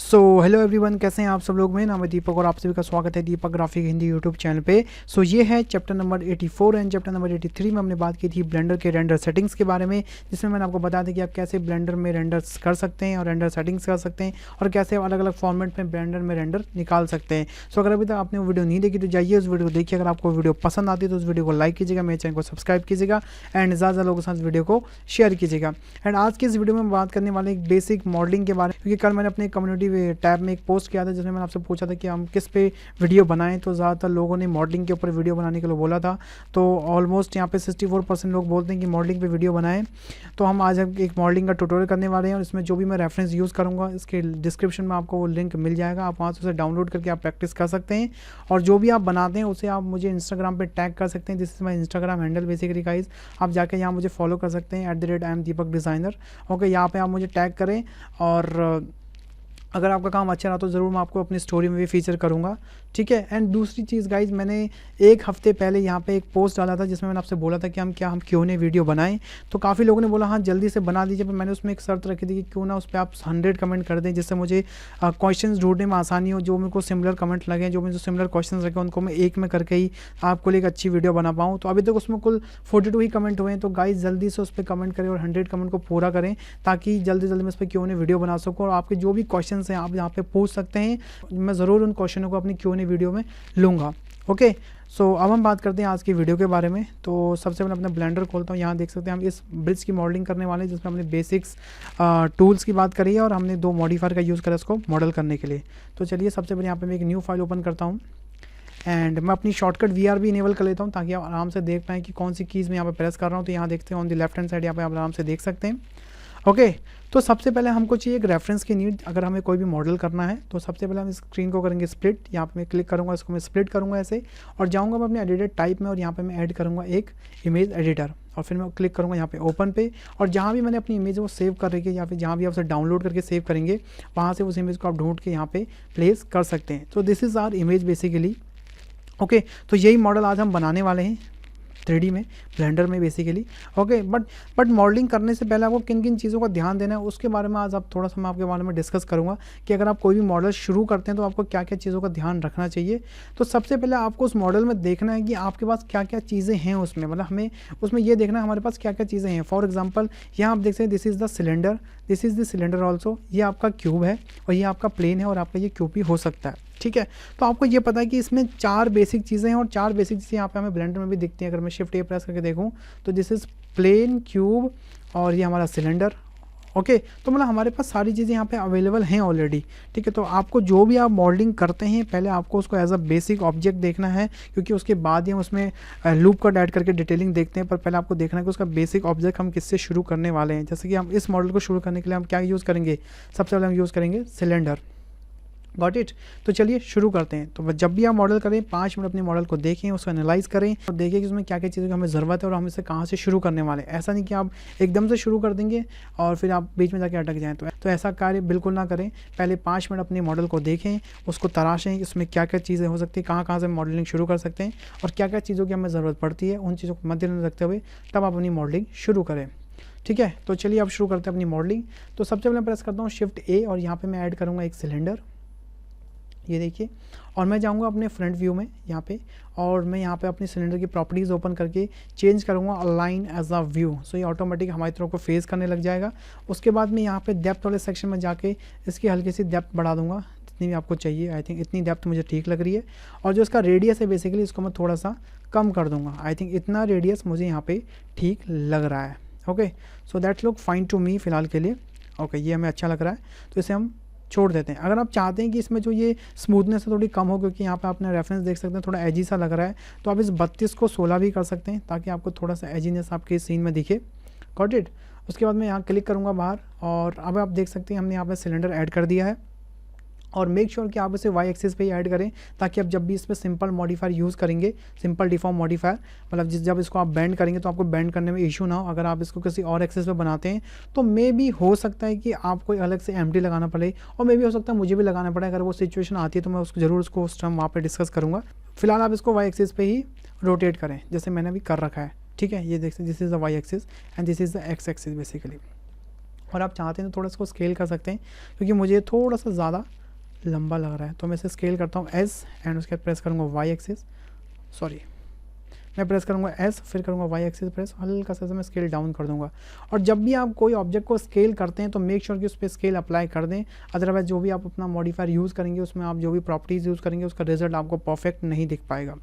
Hello everyone, कैसे हैं आप सब लोग। मेरा नाम है दीपक और आप सभी का स्वागत है दीपक ग्राफिक हिंदी यूट्यूब चैनल पे। ये है chapter number 84 and chapter number 83 में हमने बात की थी ब्लेंडर के रेंडर सेटिंग्स के बारे में, जिसमें मैंने आपको बताया था कि आप कैसे ब्लेंडर में रेंडर्स कर सकते हैं और रेंडर सेटिंग्स कर सकते हैं और कैसे अलग अलग फॉर्मेट में ब्लेंडर में रेंडर निकाल सकते हैं। अगर अभी तक आपने वो वीडियो नहीं देखी तो जाइए उस वीडियो को देखिए। अगर आपको वीडियो पसंद आती है तो उस वीडियो को लाइक कीजिएगा, मेरे चैनल को सब्सक्राइब कीजिएगा एंड ज़्यादा लोगों के साथ वीडियो को शेयर कीजिएगा। एंड आज की इस वीडियो में बात करने वाले एक बेसिक मॉडलिंग के बारे में, क्योंकि कल मैंने अपने कम्युनिटी टैब में एक पोस्ट किया था जिसमें मैंने आपसे पूछा था कि हम किस पे वीडियो बनाएं, तो ज़्यादातर लोगों ने मॉडलिंग के ऊपर वीडियो बनाने के लिए बोला था। तो ऑलमोस्ट यहाँ पे 64% लोग बोलते हैं कि मॉडलिंग पे वीडियो बनाएं। तो हम आज एक मॉडलिंग का ट्यूटोरियल करने वाले हैं और इसमें जो भी मैं रेफरेंस यूज़ करूँगा इसके डिस्क्रिप्शन में आपको वो लिंक मिल जाएगा। आप वहाँ से उसे डाउनलोड करके आप प्रैक्टिस कर सकते हैं और जो भी आप बनाते हैं उसे आप मुझे इंस्टाग्राम पर टैग कर सकते हैं। This is my Instagram handle basically guys. आप जाके यहाँ मुझे फॉलो कर सकते हैं @IamDeepakDesigner। ओके, यहाँ पे आप मुझे टैग करें और अगर आपका काम अच्छा रहा तो ज़रूर मैं आपको अपनी स्टोरी में भी फीचर करूँगा, ठीक है। एंड दूसरी चीज़ गाइज, मैंने एक हफ्ते पहले यहाँ पे एक पोस्ट डाला था जिसमें मैंने आपसे बोला था कि हम क्यों नहीं वीडियो बनाएं। तो काफ़ी लोगों ने बोला हाँ जल्दी से बना दीजिए, पर मैंने उसमें एक शर्त रखी थी कि क्यों ना उस पर आप 100 कमेंट कर दें, जिससे मुझे क्वेश्चंस ढूंढने में आसानी हो। जो मेरे को सिमिलर कमेंट लगे, जो मुझे सिमिलर क्वेश्चन रखे, उनको मैं एक में करके ही आपको लिए एक अच्छी वीडियो बना पाऊँ। तो अभी तक उसमें कुल 42 ही कमेंट हुए हैं। तो गाइज जल्दी से उस पर कमेंट करें और 100 कमेंट को पूरा करें, ताकि जल्दी जल्दी मैं उस पर क्यों नहीं वीडियो बना सकूँ। और आपके जो भी क्वेश्चन हैं आप यहाँ पे पूछ सकते हैं, मैं ज़रूर उन क्वेश्चनों को अपनी क्यों नहीं वीडियो में लूँगा। ओके, अब हम बात करते हैं आज की वीडियो के बारे में। तो सबसे पहले अपना ब्लेंडर खोलता हूँ। यहाँ देख सकते हैं हम इस ब्रिज की मॉडलिंग करने वाले हैं, जिसमें हमने बेसिक्स टूल्स की बात करी है और हमने 2 मॉडिफायर का यूज़ करा इसको मॉडल करने के लिए। तो चलिए सबसे पहले यहाँ पे मैं एक न्यू फाइल ओपन करता हूँ एंड मैं अपनी शॉर्टकट VR भी इनेबल कर लेता हूँ, ताकि आप आराम से देख पाएँ कि कौन सी कीज़ मैं यहाँ पे प्रेस कर रहा हूँ। तो यहाँ देखते हैं on the left hand side, यहाँ पे आप आराम से देख सकते हैं। ओके, तो सबसे पहले हमको चाहिए एक रेफरेंस की नीड। अगर हमें कोई भी मॉडल करना है तो सबसे पहले हम इस स्क्रीन को करेंगे स्प्लिट। यहाँ पे मैं क्लिक करूँगा, इसको मैं स्प्लिट करूँगा ऐसे और जाऊँगा मैं अपने एडिटेड टाइप में और यहाँ पे मैं ऐड करूँगा एक इमेज एडिटर और फिर मैं क्लिक करूँगा यहाँ पे ओपन पे। और जहाँ भी मैंने अपनी इमेज वो सेव कर रखी है या फिर जहाँ भी आप उसे डाउनलोड करके सेव करेंगे, वहाँ से उस इमेज को आप ढूंढ के यहाँ पे प्लेस कर सकते हैं। तो this is our image basically. Okay, तो यही मॉडल आज हम बनाने वाले हैं 3D में, ब्लेंडर में बेसिकली। ओके, बट मॉडलिंग करने से पहले आपको किन किन चीज़ों का ध्यान देना है उसके बारे में आज आप थोड़ा सा मैं आपके बारे में डिस्कस करूंगा कि अगर आप कोई भी मॉडल शुरू करते हैं तो आपको क्या क्या चीज़ों का ध्यान रखना चाहिए। तो सबसे पहले आपको उस मॉडल में देखना है कि आपके पास क्या क्या चीज़ें हैं उसमें, मतलब हमें उसमें ये देखना है हमारे पास क्या क्या चीज़ें हैं। फॉर एग्जाम्पल यहाँ आप देख सकते हैं this is the cylinder, this is the cylinder also. ये आपका क्यूब है और ये आपका प्लेन है और आपका ये क्यूब भी हो सकता है, ठीक है। तो आपको ये पता है कि इसमें 4 बेसिक चीज़ें हैं और 4 बेसिक चीज़ें यहाँ पे हमें ब्लेंडर में भी दिखती हैं। अगर मैं शिफ्ट A प्रेस करके देखूँ तो दिस इज़ प्लेन, क्यूब और ये हमारा सिलेंडर। ओके, तो मतलब हमारे पास सारी चीज़ें यहाँ पे अवेलेबल हैं ऑलरेडी, ठीक है। तो आपको जो भी आप मॉडलिंग करते हैं पहले आपको उसको एज अ बेसिक ऑब्जेक्ट देखना है, क्योंकि उसके बाद ही हम उसमें लूप कट ऐड करके डिटेलिंग देखते हैं। पर पहले आपको देखना है कि उसका बेसिक ऑब्जेक्ट हम किससे शुरू करने वाले हैं। जैसे कि हम इस मॉडल को शुरू करने के लिए हम क्या यूज़ करेंगे, सबसे पहले हम यूज़ करेंगे सिलेंडर। Got it. तो चलिए शुरू करते हैं। तो जब भी आप मॉडल करें 5 मिनट अपने मॉडल को देखें, उसको एनालाइज करें और देखें कि उसमें क्या क्या चीज़ों की हमें ज़रूरत है और हम इसे कहाँ से शुरू करने वाले हैं। ऐसा नहीं कि आप एकदम से शुरू कर देंगे और फिर आप बीच में जाके अटक जाएँ। तो ऐसा कार्य बिल्कुल ना करें। पहले 5 मिनट अपने मॉडल को देखें, उसको तराशें, इसमें क्या क्या चीज़ें हो सकती हैं, कहाँ कहाँ से मॉडलिंग शुरू कर सकते हैं और क्या क्या चीज़ों की हमें ज़रूरत पड़ती है, उन चीज़ों को मद्देनजर रखते हुए तब आप अपनी मॉडलिंग शुरू करें, ठीक है। तो चलिए अब शुरू करते हैं अपनी मॉडलिंग। तो सबसे पहले प्रेस करता हूँ शिफ्ट A और यहाँ पर मैं ऐड करूँगा एक सिलेंडर, ये देखिए। और मैं जाऊंगा अपने फ्रंट व्यू में यहाँ पे और मैं यहाँ पे अपने सिलेंडर की प्रॉपर्टीज़ ओपन करके चेंज करूँगा अलाइन एज अ व्यू। सो ये ऑटोमेटिक हमारी तरफ को फेस करने लग जाएगा। उसके बाद मैं यहाँ पे डेप्थ वाले सेक्शन में जाके इसकी हल्की सी डेप्थ बढ़ा दूंगा जितनी भी आपको चाहिए। आई थिंक इतनी डेप्थ मुझे ठीक लग रही है। और जो इसका रेडियस है बेसिकली इसको मैं थोड़ा सा कम कर दूँगा। आई थिंक इतना रेडियस मुझे यहाँ पर ठीक लग रहा है। Okay, so that look fine to me फ़िलहाल के लिए। ओके, ये हमें अच्छा लग रहा है तो इसे हम छोड़ देते हैं। अगर आप चाहते हैं कि इसमें जो ये स्मूथनेस है थोड़ी कम हो, क्योंकि यहाँ पे आपने रेफरेंस देख सकते हैं थोड़ा एजी सा लग रहा है, तो आप इस 32 को 16 भी कर सकते हैं ताकि आपको थोड़ा सा एजीनेस आपके सीन में दिखे। Got it. उसके बाद मैं यहाँ क्लिक करूँगा बाहर और अब आप देख सकते हैं हमने यहाँ पे सिलेंडर ऐड कर दिया है। और मेक श्योर कि आप इसे वाई एक्सिस पे ही ऐड करें, ताकि आप जब भी इसमें सिंपल मॉडिफायर यूज़ करेंगे, सिंपल डिफॉर्म मॉडिफायर, मतलब जब इसको आप बैंड करेंगे तो आपको बैंड करने में इशू ना हो। अगर आप इसको किसी और एक्सिस पे बनाते हैं तो मे भी हो सकता है कि आपको अलग से एमटी लगाना पड़े और मे भी हो सकता है मुझे भी लगाना पड़े। अगर वो सिचुएशन आती है तो मैं उसको ज़रूर उसको उस टाइम वहाँ पर डिस्कस करूँगा। फिलहाल आप इसको वाई एक्सिस पे ही रोटेट करें जैसे मैंने अभी कर रखा है, ठीक है। ये देख सकते this is the Y axis and this is the X axis basically. और आप चाहते हैं तो थोड़ा इसको स्केल कर सकते हैं, क्योंकि मुझे थोड़ा सा ज़्यादा लंबा लग रहा है। तो मैं इसे स्केल करता हूँ एस एंड उसके बाद प्रेस करूँगा वाई एक्सिस, सॉरी मैं प्रेस करूँगा एस, फिर करूँगा वाई एक्सिस प्रेस, हल्का सा मैं स्केल डाउन कर दूँगा। और जब भी आप कोई ऑब्जेक्ट को स्केल करते हैं तो मेक श्योर कि उस पर स्केल अप्लाई कर दें, अदरवाइज जो भी आप अपना मॉडिफायर यूज़ करेंगे उसमें आप जो भी प्रॉपर्टीज़ यूज़ करेंगे उसका रिजल्ट आपको परफेक्ट नहीं दिख पाएगा।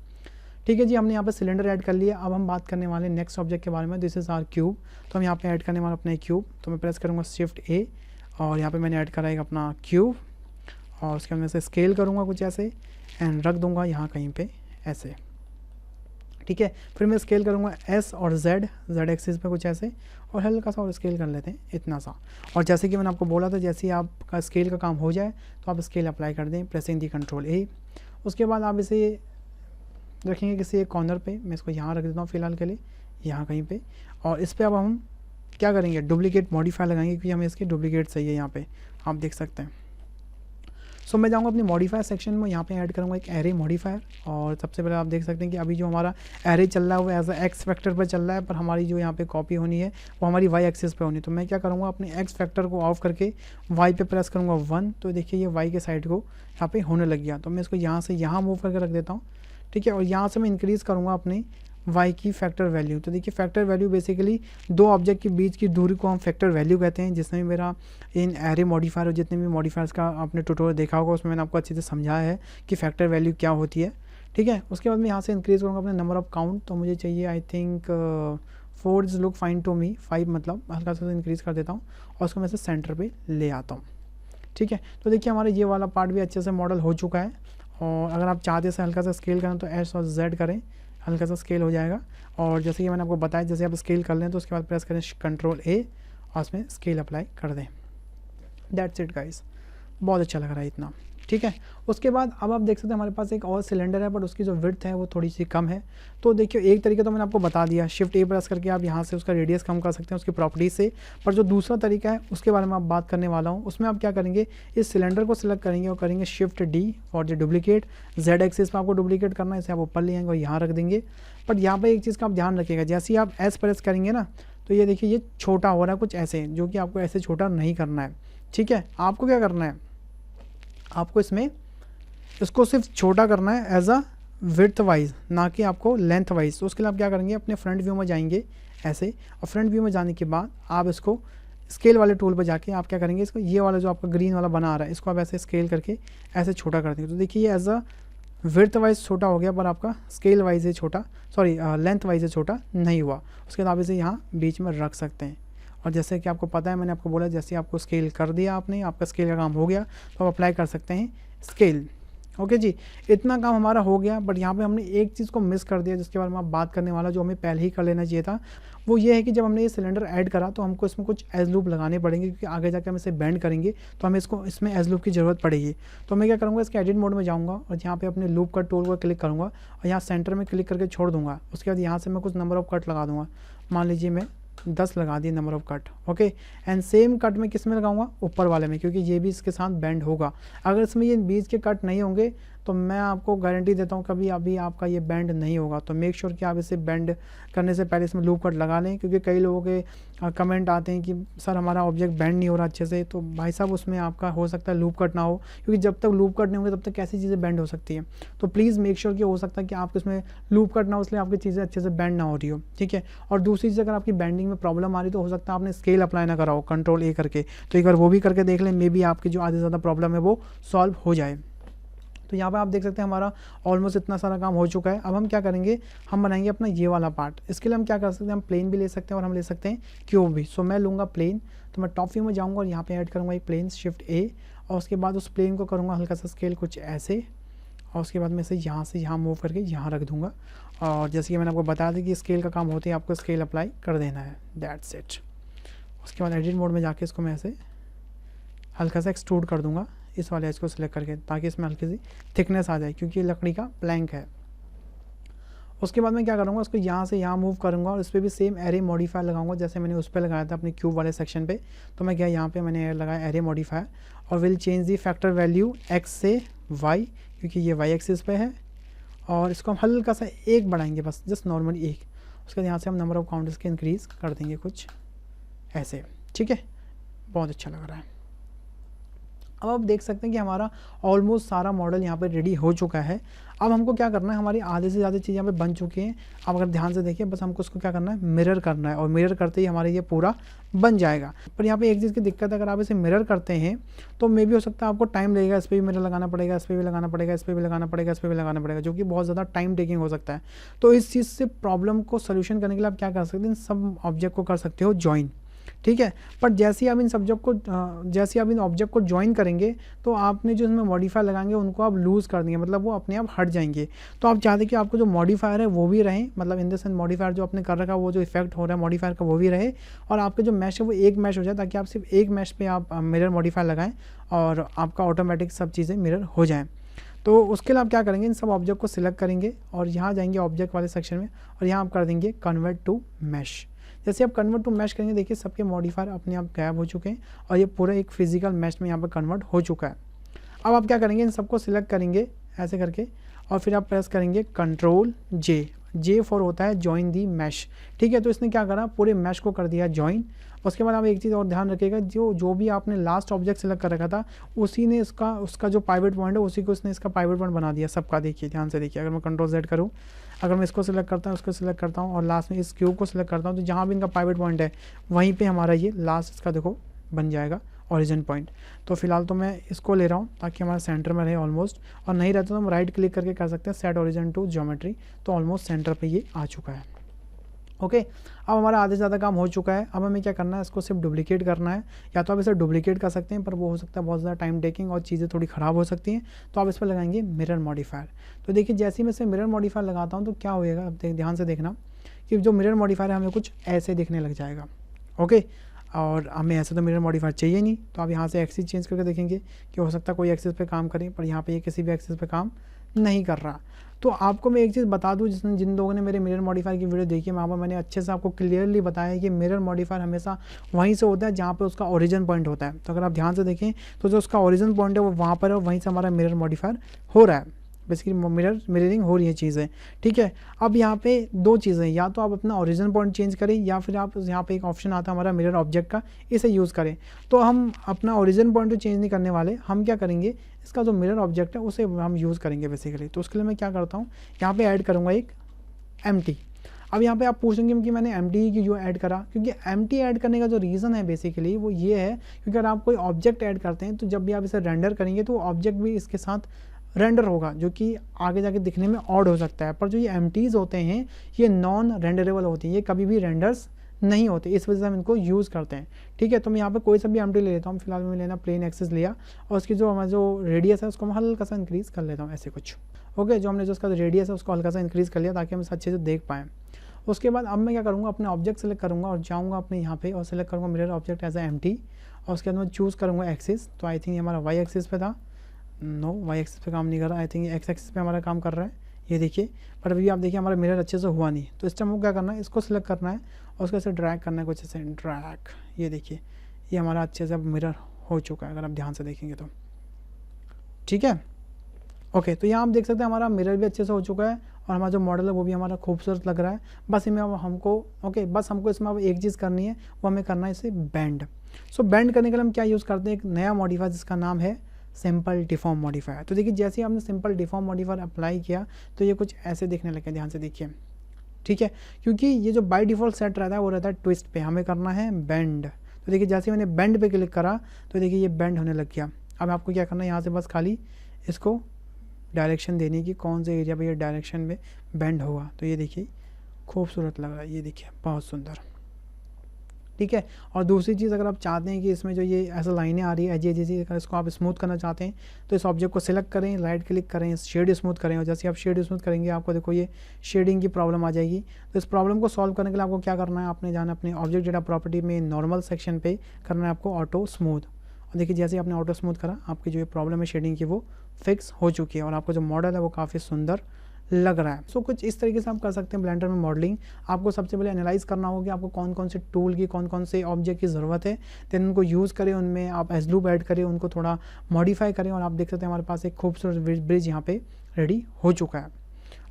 ठीक है जी, हमने यहाँ पे सिलेंडर ऐड कर लिया। अब हम बात करने वाले नेक्स्ट ऑब्जेक्ट के बारे में, दिस इज़ आर क्यूब। तो हम यहाँ पे ऐड करने वाले अपने क्यूब, तो मैं प्रेस करूँगा शिफ्ट ए और यहाँ पे मैंने ऐड करा एक अपना क्यूब और उसके बाद मैं से स्केल करूँगा कुछ ऐसे एंड रख दूँगा यहाँ कहीं पे ऐसे। ठीक है, फिर मैं स्केल करूँगा एस और जेड एक्सिस पे कुछ ऐसे और हल्का सा और स्केल कर लेते हैं इतना सा। और जैसे कि मैंने आपको बोला था, जैसे ही आपका स्केल का काम हो जाए तो आप स्केल अप्लाई कर दें प्रेसिंग दी कंट्रोल ए। उसके बाद आप इसे रखेंगे किसी एक कॉर्नर पे, मैं इसको यहाँ रख देता हूँ फिलहाल के लिए, यहाँ कहीं पे। और इस पर अब हम क्या करेंगे, डुप्लीकेट मॉडिफायर लगाएंगे, क्योंकि हमें इसके डुप्लीकेट चाहिए। यहाँ पे आप देख सकते हैं। सो मैं जाऊँगा अपनी मॉडिफायर सेक्शन में, यहाँ पे ऐड करूँगा एक एरे मॉडिफायर। और सबसे पहले आप देख सकते हैं कि अभी जो हमारा एरे चल रहा है वो एज अ एक्स फैक्टर पर चल रहा है, पर हमारी जो यहाँ पे कॉपी होनी है वो हमारी वाई एक्सिस पे होनी है। तो मैं क्या करूँगा, अपने एक्स फैक्टर को ऑफ करके वाई पे प्रेस करूँगा 1, तो देखिए ये वाई के साइड को यहाँ पे होने लग गया। तो मैं इसको यहाँ से यहाँ मूव करके रख देता हूँ। ठीक है, और यहाँ से मैं इंक्रीज़ करूँगा अपने y की फैक्टर वैल्यू। तो देखिए फैक्टर वैल्यू बेसिकली दो ऑब्जेक्ट के बीच की दूरी को हम फैक्टर वैल्यू कहते हैं। जिसमें भी मेरा इन एरे मॉडिफायर और जितने भी मॉडिफायर्स का आपने ट्यूटोरियल देखा होगा उसमें मैंने आपको अच्छे से समझाया है कि फैक्टर वैल्यू क्या होती है। ठीक है, उसके बाद मैं यहाँ से इंक्रीज़ करूँगा अपने नंबर ऑफ काउंट। तो मुझे चाहिए I think 4 is look fine to me, 5 मतलब हल्का सा इंक्रीज़ कर देता हूँ और उसको मैं से सेंटर पर ले आता हूँ। ठीक है, तो देखिए हमारा ये वाला पार्ट भी अच्छे से मॉडल हो चुका है। और अगर आप चाहते हैं हल्का सा स्केल करें तो एस और जेड करें, हल्का सा स्केल हो जाएगा। और जैसे कि मैंने आपको बताया, जैसे आप स्केल कर लें तो उसके बाद प्रेस करें कंट्रोल ए और उसमें स्केल अप्लाई कर दें। दैट्स इट गाइस, बहुत अच्छा लग रहा है इतना। ठीक है, उसके बाद अब आप देख सकते हैं हमारे पास एक और सिलेंडर है, बट उसकी जो विड्थ है वो थोड़ी सी कम है। तो देखिए एक तरीका तो मैंने आपको बता दिया, शिफ्ट ए प्रेस करके आप यहाँ से उसका रेडियस कम कर सकते हैं उसकी प्रॉपर्टी से। पर जो दूसरा तरीका है उसके बारे में आप बात करने वाला हूँ। उसमें आप क्या करेंगे, इस सिलेंडर को सिलेक्ट करेंगे और करेंगे शिफ्ट डी और जो डुप्लीकेट जेड एक्सिस पर आपको डुप्लीकेट करना है, इसे आप ऊपर ले आएंगे और यहाँ रख देंगे। बट यहाँ पर एक चीज़ का आप ध्यान रखिएगा, जैसे ही आप एस प्रेस करेंगे ना तो ये देखिए ये छोटा हो रहा है कुछ ऐसे, जो कि आपको ऐसे छोटा नहीं करना है। ठीक है, आपको क्या करना है, आपको इसको सिर्फ छोटा करना है एज अ विड्थ वाइज, ना कि आपको लेंथ वाइज। तो उसके लिए आप क्या करेंगे, अपने फ्रंट व्यू में जाएंगे ऐसे, और फ्रंट व्यू में जाने के बाद आप इसको स्केल वाले टूल पर जाके आप क्या करेंगे, इसको ये वाला जो आपका ग्रीन वाला बना आ रहा है इसको आप ऐसे स्केल करके ऐसे छोटा कर देंगे। तो देखिए ये एज अ विड्थ वाइज छोटा हो गया, पर आपका स्केल वाइज है छोटा, सॉरी लेंथ वाइज है छोटा नहीं हुआ। उसके बाद आप इसे यहाँ बीच में रख सकते हैं। और जैसे कि आपको पता है, मैंने आपको बोला जैसे आपको स्केल कर दिया आपने, आपका स्केल का काम हो गया तो आप अप्लाई कर सकते हैं स्केल। ओके जी, इतना काम हमारा हो गया। बट यहाँ पे हमने एक चीज़ को मिस कर दिया जिसके बारे में आप बात करने वाला, जो हमें पहले ही कर लेना चाहिए था। वो ये है कि जब हमने ये सिलेंडर ऐड करा तो हमको इसमें कुछ एज लूप लगाने पड़ेंगे, क्योंकि आगे जाकर हम इसे बेंड करेंगे तो हमें इसमें एज लूप की ज़रूरत पड़ेगी। तो मैं क्या करूँगा, इसके एडिट मोड में जाऊँगा और यहाँ पे अपने लूप कट टूल को क्लिक करूँगा और यहाँ सेंटर में क्लिक करके छोड़ दूँगा। उसके बाद यहाँ से मैं कुछ नंबर ऑफ कट लगा दूँगा, मान लीजिए मैं 10 लगा दिए number of cut. Okay, and same cut में किस में लगाऊंगा, ऊपर वाले में, क्योंकि ये भी इसके साथ बेंड होगा। अगर इसमें ये बीच के कट नहीं होंगे तो मैं आपको गारंटी देता हूँ कभी अभी आपका ये बेंड नहीं होगा। तो मेक श्योर कि आप इसे बेंड करने से पहले इसमें लूप कट लगा लें, क्योंकि कई लोगों के कमेंट आते हैं कि सर हमारा ऑब्जेक्ट बेंड नहीं हो रहा अच्छे से। तो भाई साहब उसमें आपका हो सकता है लूप कट ना हो, क्योंकि जब तक लूप कट नहीं होंगे तब तक कैसी चीज़ें बेंड हो सकती है। तो प्लीज़ मेक श्योर कि हो सकता है कि आपको इसमें लूप कट ना हो, इसलिए आपकी चीज़ें अच्छे से बेंड ना हो रही हो। ठीक है, और दूसरी चीज़, अगर आपकी बेंडिंग में प्रॉब्लम आ रही तो हो सकता है आपने स्केल अप्लाई ना करा हो कंट्रोल ए करके, तो एक बार वो भी करके देख लें, मे बी आपकी जो आधे से ज़्यादा प्रॉब्लम है वो सॉल्व हो जाए। तो यहाँ पे आप देख सकते हैं हमारा ऑलमोस्ट इतना सारा काम हो चुका है। अब हम क्या करेंगे, हम बनाएंगे अपना ये वाला पार्ट। इसके लिए हम क्या कर सकते हैं, हम प्लेन भी ले सकते हैं और हम ले सकते हैं क्यूब भी। सो मैं लूँगा प्लेन, तो मैं टॉप व्यू में जाऊँगा और यहाँ पे ऐड करूँगा एक प्लेन, शिफ्ट ए, और उसके बाद उस प्लेन को करूँगा हल्का सा स्केल कुछ ऐसे, और उसके बाद मैं इसे यहाँ से यहाँ मूव करके यहाँ रख दूँगा। और जैसे कि मैंने आपको बताया था कि स्केल का काम होते ही आपको स्केल अप्लाई कर देना है, दैट्स इट। उसके बाद एडिट मोड में जाके इसको मैं ऐसे हल्का सा एक्सट्रूड कर दूँगा, इस वाले एज को सिलेक्ट करके, ताकि इसमें हल्की सी थिकनेस आ जाए, क्योंकि ये लकड़ी का प्लैंक है। उसके बाद मैं क्या करूँगा, उसको यहाँ से यहाँ मूव करूँगा और इस पर भी सेम एरे मॉडिफायर लगाऊंगा जैसे मैंने उस पर लगाया था अपने क्यूब वाले सेक्शन पे। तो मैं क्या यहाँ पे मैंने लगाया एरे मॉडिफायर और will change the factor value x से वाई, क्योंकि ये वाई एक्सिस पे है। और इसको हम हल्का सा एक बढ़ाएंगे, बस जस्ट नॉर्मली एक। उसके बाद यहाँ से हम नंबर ऑफ काउंटर्स के इंक्रीज़ कर देंगे कुछ ऐसे। ठीक है, बहुत अच्छा लग रहा है। अब आप देख सकते हैं कि हमारा ऑलमोस्ट सारा मॉडल यहाँ पे रेडी हो चुका है। अब हमको क्या करना है, हमारी आधे से ज़्यादा चीज़ यहाँ पे बन चुकी हैं। अब अगर ध्यान से देखिए, बस हमको उसको क्या करना है, मिरर करना है, और मिरर करते ही हमारे ये पूरा बन जाएगा। पर यहाँ पे एक चीज़ की दिक्कत है, अगर आप इसे मिरर करते हैं तो मे भी हो सकता है आपको टाइम लगेगा, इस पर भी मिरर लगाना पड़ेगा, इस पर भी लगाना पड़ेगा, इस पर भी लगाना पड़ेगा, इस पर भी लगाना पड़ेगा, जो कि बहुत ज़्यादा टाइम टेकिंग हो सकता है। तो इस चीज़ से प्रॉब्लम को सोल्यूशन करने के लिए आप क्या कर सकते हैं, इन सब ऑब्जेक्ट को कर सकते हो ज्वाइन, ठीक है। पर जैसे ही आप इन सब्जेक्ट को जैसे आप इन ऑब्जेक्ट को ज्वाइन करेंगे तो आपने जो इसमें मॉडिफायर लगाएंगे उनको आप लूज़ कर देंगे, मतलब वो अपने आप हट जाएंगे। तो आप चाहते हैं कि आपको जो मॉडिफायर है वो भी रहे, मतलब इन द सेंस मॉडिफायर जो आपने कर रखा है वो जो इफेक्ट हो रहा है मॉडिफायर का वो भी रहे, और आपके जो मैश है वो एक मैश हो जाए, ताकि आप सिर्फ एक मैश पे आप मिरर मॉडिफायर लगाएं और आपका ऑटोमेटिक सब चीज़ें मिरर हो जाएँ। तो उसके लिए आप क्या करेंगे, इन सब ऑब्जेक्ट को सिलेक्ट करेंगे और यहाँ जाएंगे ऑब्जेक्ट वाले सेक्शन में, और यहाँ आप कर देंगे कन्वर्ट टू मैश। जैसे आप कन्वर्ट टू मैश करेंगे, देखिए सबके मॉडिफायर अपने आप गायब हो चुके हैं और ये पूरा एक फिजिकल मैश में यहाँ पर कन्वर्ट हो चुका है। अब आप क्या करेंगे, इन सबको सिलेक्ट करेंगे ऐसे करके, और फिर आप प्रेस करेंगे कंट्रोल जे फॉर होता है ज्वाइन दी मैश, ठीक है। तो इसने क्या करा, पूरे मैश को कर दिया ज्वाइन। उसके बाद आप एक चीज़ और ध्यान रखिएगा, जो भी आपने लास्ट ऑब्जेक्ट सेलेक्ट कर रखा था उसी ने उसका जो पाइवट पॉइंट है उसी को उसने इसका पाइवट पॉइंट बना दिया सबका। देखिए ध्यान से देखिए, अगर मैं कंट्रोल Z करूँ, अगर मैं इसको सिलेक्ट करता हूँ, उसको सिलेक्ट करता हूँ और लास्ट में इस क्यूब को सिलेक्ट करता हूँ, तो जहाँ भी इनका पाइवट पॉइंट है वहीं पे हमारा ये लास्ट इसका देखो बन जाएगा ओरिजिन पॉइंट। तो फिलहाल तो मैं इसको ले रहा हूँ ताकि हमारा सेंटर में रहे ऑलमोस्ट, और नहीं रहता तो हम राइट क्लिक करके कर सकते हैं सेट ओरिजिन टू ज्योमेट्री, तो ऑलमोस्ट सेंटर पे ये आ चुका है। ओके, अब हमारा आधे से ज़्यादा काम हो चुका है। अब हमें क्या करना है, इसको सिर्फ डुप्लीकेट करना है, या तो आप इसे डुप्लीकेट कर सकते हैं, पर वो हो सकता है बहुत ज़्यादा टाइम टेकिंग और चीज़ें थोड़ी ख़राब हो सकती हैं। तो आप इस पर लगाएंगे मिरर मॉडिफायर। तो देखिए जैसे ही मैं इसे मिरर मॉडिफायर लगाता हूँ तो क्या होएगा, अब ध्यान से देखना कि जो मिरर मॉडिफायर है हमें कुछ ऐसे दिखने लग जाएगा। ओके, और हमें ऐसे तो मिरर मॉडिफायर चाहिए नहीं, तो आप यहाँ से एक्सिस चेंज करके देखेंगे कि हो सकता है कोई एक्सिस पे काम करे, पर यहाँ पे ये किसी भी एक्सिस पे काम नहीं कर रहा। तो आपको मैं एक चीज़ बता दूं, जिन लोगों ने मेरे मिरर मॉडिफायर की वीडियो देखी है, वहाँ पर मैंने अच्छे से आपको क्लियरली बताया है कि मिरर मॉडिफायर हमेशा वहीं से होता है जहाँ पे उसका ओरिजिन पॉइंट होता है। तो अगर आप ध्यान से देखें तो जो उसका ओरिजिन पॉइंट है वो वहाँ पर है, वहीं से हमारा मिरर मॉडिफायर हो रहा है, बेसिकली मिररिंग हो रही है चीज़ें, ठीक है। अब यहाँ पे दो चीज़ें, या तो आप अपना ओरिजिन पॉइंट चेंज करें, या फिर आप यहाँ पे एक ऑप्शन आता है हमारा मिरर ऑब्जेक्ट का, इसे यूज़ करें। तो हम अपना ओरिजिन पॉइंट तो चेंज नहीं करने वाले, हम क्या करेंगे, इसका जो मिरर ऑब्जेक्ट है उसे हम यूज़ करेंगे बेसिकली। तो उसके लिए मैं क्या करता हूँ, यहाँ पे ऐड करूँगा एक एम्प्टी। अब यहाँ पे आप पूछेंगे कि मैंने एम्प्टी क्यों ऐड करा, क्योंकि एम्प्टी ऐड करने का जो रीज़न है बेसिकली वो ये है, क्योंकि अगर आप कोई ऑब्जेक्ट ऐड करते हैं तो जब भी आप इसे रेंडर करेंगे तो ऑब्जेक्ट भी इसके साथ रेंडर होगा, जो कि आगे जाके दिखने में ऑड हो सकता है। पर जो ये एम्प्टीज होते हैं ये नॉन रेंडरेबल होती है, ये कभी भी रेंडर्स नहीं होते, इस वजह से हम इनको यूज़ करते हैं, ठीक है। तो मैं यहाँ पे कोई सा भी एम्प्टी ले लेता हूँ, फिलहाल मैं लेना प्लेन एक्सिस लिया, और उसकी जो हमारा जो रेडियस है उसको मैं हल्का सा इंक्रीज़ कर लेता हूँ ऐसे कुछ। ओके, जो हमने जो उसका रेडियस है उसको हल्का सा इंक्रीज़ कर लिया ताकि हम इसे अच्छे से देख पाएँ। उसके बाद अब मैं क्या करूँगा, अपने ऑब्जेक्ट सेलेक्ट करूँगा और जाऊँगा अपने यहाँ पे और सेलेक्ट करूँगा mirror object as a empty, और उसके बाद मैं चूज़ करूँगा एक्सिस। तो आई थिंक हमारा वाई एक्सिस पे था, नो वाई एक्सिस पे काम नहीं कर रहा, आई थिंक एक्स एक्सिस पे हमारा काम कर रहा है, ये देखिए। पर अभी आप देखिए हमारा मिरर अच्छे से हुआ नहीं, तो इस टाइम को क्या करना है, इसको सिलेक्ट करना है और उसको ऐसे ड्रैग करना है, कुछ ऐसे ड्रैग, ये देखिए ये हमारा अच्छे से अब मिरर हो चुका है अगर आप ध्यान से देखेंगे तो, ठीक है। ओके, तो यहाँ आप देख सकते हैं हमारा मिरर भी अच्छे से हो चुका है और हमारा जो मॉडल है वो भी हमारा खूबसूरत लग रहा है। बस इसमें अब हमको बस हमको इसमें अब एक चीज़ करनी है, वो हमें करना है इसे बैंड। सो बैंड करने के लिए हम क्या यूज़ करते हैं, एक नया मॉडिफायर जिसका नाम है सिंपल डिफॉर्म मॉडिफायर। तो देखिए जैसे ही आपने सिंपल डिफॉर्म मॉडिफायर अप्लाई किया तो ये कुछ ऐसे दिखने लगे, ध्यान से देखिए, ठीक है। क्योंकि ये जो बाय डिफ़ॉल्ट सेट रहता है वो रहता है ट्विस्ट पे, हमें करना है बेंड। तो देखिए जैसे मैंने बेंड पे क्लिक करा तो देखिए ये बेंड होने लग गया। अब आपको क्या करना है, यहाँ से बस खाली इसको डायरेक्शन देनी कि कौन से एरिया पे ये डायरेक्शन में बेंड होगा। तो ये देखिए खूबसूरत लग रहा है, ये देखिए बहुत सुंदर, ठीक है। और दूसरी चीज़, अगर आप चाहते हैं कि इसमें जो ये ऐसा लाइनें आ रही है ऐसी ऐसी, अगर इसको आप स्मूथ करना चाहते हैं तो इस ऑब्जेक्ट को सिलेक्ट करें, राइट क्लिक करें, शेड स्मूथ करें, और जैसे आप शेड स्मूथ करेंगे आपको देखो ये शेडिंग की प्रॉब्लम आ जाएगी। तो इस प्रॉब्लम को सॉल्व करने के लिए आपको क्या करना है, आपने जाना अपने ऑब्जेक्ट डेटा प्रॉपर्टी में नॉर्मल सेक्शन पे करना है आपको ऑटो स्मूथ, और देखिए जैसे आपने ऑटो स्मूथ करा आपकी जो ये प्रॉब्लम है शेडिंग की वो फिक्स हो चुकी है और आपका जो मॉडल है वो काफ़ी सुंदर लग रहा है। सो कुछ इस तरीके से आप कर सकते हैं ब्लेंडर में मॉडलिंग। आपको सबसे पहले एनालाइज करना होगा कि आपको कौन कौन से टूल की, कौन कौन से ऑब्जेक्ट की ज़रूरत है, देन उनको यूज़ करें, उनमें आप एज लूप ऐड करें, उनको थोड़ा मॉडिफाई करें, और आप देख सकते हैं हमारे पास एक खूबसूरत ब्रिज यहाँ पे रेडी हो चुका है।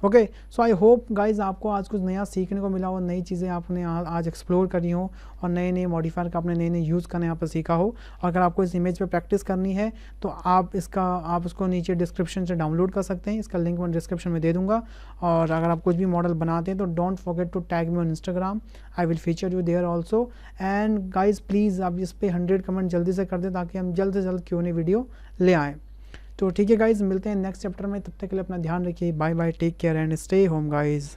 Okay, so I hope guys आपको आज कुछ नया सीखने को मिला हो, नई चीज़ें आपने आज एक्सप्लोर करी हो और नए नए मॉडिफायर का आपने नए नए यूज़ करना यहाँ पर सीखा हो। और अगर आपको इस इमेज पे प्रैक्टिस करनी है तो आप उसको नीचे डिस्क्रिप्शन से डाउनलोड कर सकते हैं, इसका लिंक मैं डिस्क्रिप्शन में दे दूँगा। और अगर आप कुछ भी मॉडल बनाते हैं तो don't forget to tag me on Instagram, I will feature you there also. And guys please आप इस पर 100 कमेंट जल्दी से कर दें ताकि हम जल्द से जल्द Q&A वीडियो ले आएँ। तो ठीक है गाइज, मिलते हैं नेक्स्ट चैप्टर में, तब तक के लिए अपना ध्यान रखिए। Bye bye, take care and stay home guys.